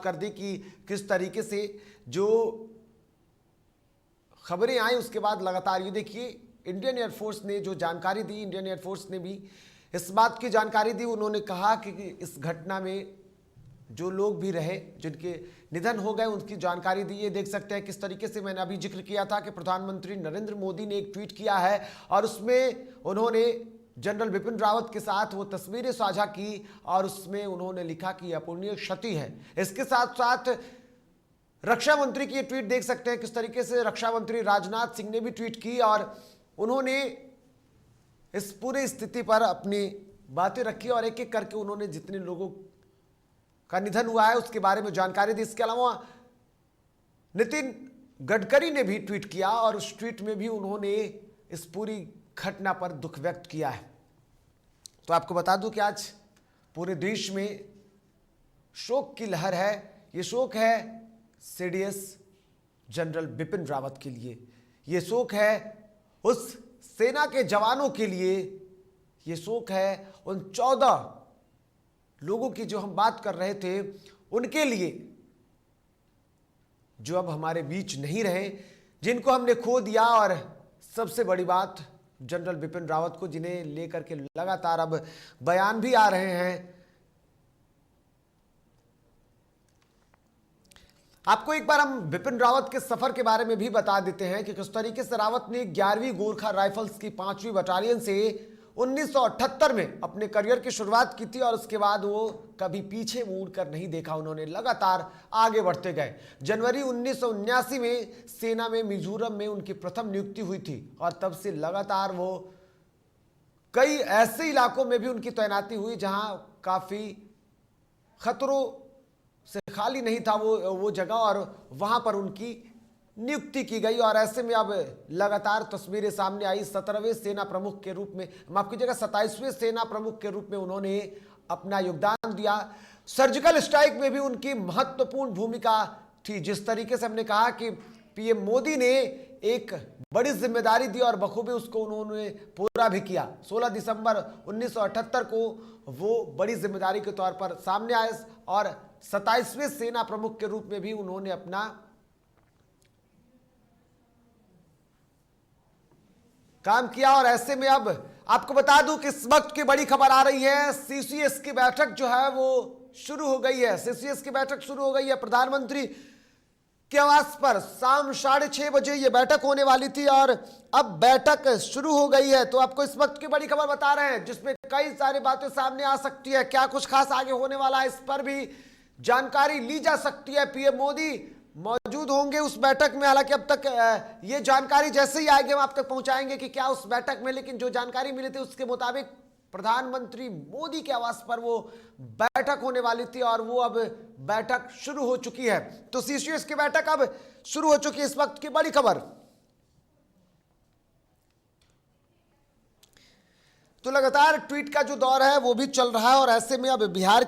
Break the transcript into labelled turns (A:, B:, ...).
A: कर दी कि किस तरीके से जो खबरें आई उसके बाद लगातार ये देखिए इंडियन एयरफोर्स ने जो जानकारी दी, इंडियन एयरफोर्स ने भी इस बात की जानकारी दी। उन्होंने कहा कि इस घटना में जो लोग भी रहे, जिनके निधन हो गए, उनकी जानकारी दी। ये देख सकते हैं किस तरीके से मैंने अभी जिक्र किया था कि प्रधानमंत्री नरेंद्र मोदी ने एक ट्वीट किया है और उसमें उन्होंने जनरल बिपिन रावत के साथ वो तस्वीरें साझा की और उसमें उन्होंने लिखा कि अपूरणीय क्षति है। इसके साथ साथ रक्षा मंत्री की ये ट्वीट देख सकते हैं किस तरीके से रक्षा मंत्री राजनाथ सिंह ने भी ट्वीट की और उन्होंने इस पूरी स्थिति पर अपनी बातें रखी और एक एक करके उन्होंने जितने लोगों का निधन हुआ है उसके बारे में जानकारी दी। इसके अलावा नितिन गडकरी ने भी ट्वीट किया और उस ट्वीट में भी उन्होंने इस पूरी घटना पर दुख व्यक्त किया है। तो आपको बता दूं कि आज पूरे देश में शोक की लहर है। ये शोक है सीडीएस जनरल बिपिन रावत के लिए, ये शोक है उस सेना के जवानों के लिए, ये शोक है उन 14 लोगों की जो हम बात कर रहे थे उनके लिए, जो अब हमारे बीच नहीं रहे, जिनको हमने खो दिया। और सबसे बड़ी बात जनरल बिपिन रावत को, जिन्हें लेकर के लगातार अब बयान भी आ रहे हैं। आपको एक बार हम बिपिन रावत के सफर के बारे में भी बता देते हैं कि किस तरीके से रावत ने 11वीं गोरखा राइफल्स की 5वीं बटालियन से 1978 में अपने करियर की शुरुआत की थी और उसके बाद वो कभी पीछे मुड़कर नहीं देखा। उन्होंने लगातार आगे बढ़ते गए। जनवरी 1979 में सेना में मिजोरम में उनकी प्रथम नियुक्ति हुई थी और तब से लगातार वो कई ऐसे इलाकों में भी उनकी तैनाती हुई जहां काफी खतरों से खाली नहीं था वो जगह और वहां पर उनकी नियुक्ति की गई। और ऐसे में अब लगातार तस्वीरें सामने आई। 17वें सेना प्रमुख के रूप में, माफ कीजिएगा 27वें सेना प्रमुख के रूप में उन्होंने अपना योगदान दिया। सर्जिकल स्ट्राइक में भी उनकी महत्वपूर्ण भूमिका थी। जिस तरीके से हमने कहा कि पीएम मोदी ने एक बड़ी जिम्मेदारी दी और बखूबी उसको उन्होंने पूरा भी किया। 16 दिसंबर 1978 को वो बड़ी जिम्मेदारी के तौर पर सामने आए और 27वें सेना प्रमुख के रूप में भी उन्होंने अपना काम किया। और ऐसे में अब आपको बता दूं कि इस वक्त की बड़ी खबर आ रही है, सीसीएस की बैठक जो है वो शुरू हो गई है। सीसीएस की बैठक शुरू हो गई है। प्रधानमंत्री के आवास पर शाम 6:30 बजे ये बैठक होने वाली थी और अब बैठक शुरू हो गई है। तो आपको इस वक्त की बड़ी खबर बता रहे हैं जिसमें कई सारी बातें सामने आ सकती है। क्या कुछ खास आगे होने वाला है, इस पर भी जानकारी ली जा सकती है। पीएम मोदी मौजूद होंगे उस बैठक में। हालांकि अब तक ये जानकारी जैसे ही आएगी हम आप तक पहुंचाएंगे कि क्या उस बैठक में, लेकिन जो जानकारी मिली थी उसके मुताबिक प्रधानमंत्री मोदी के आवास पर वो बैठक होने वाली थी और वो अब बैठक शुरू हो चुकी है। तो सीसीएस की बैठक अब शुरू हो चुकी है। इस वक्त की बड़ी खबर। तो लगातार ट्वीट का जो दौर है वो भी चल रहा है और ऐसे में अब बिहार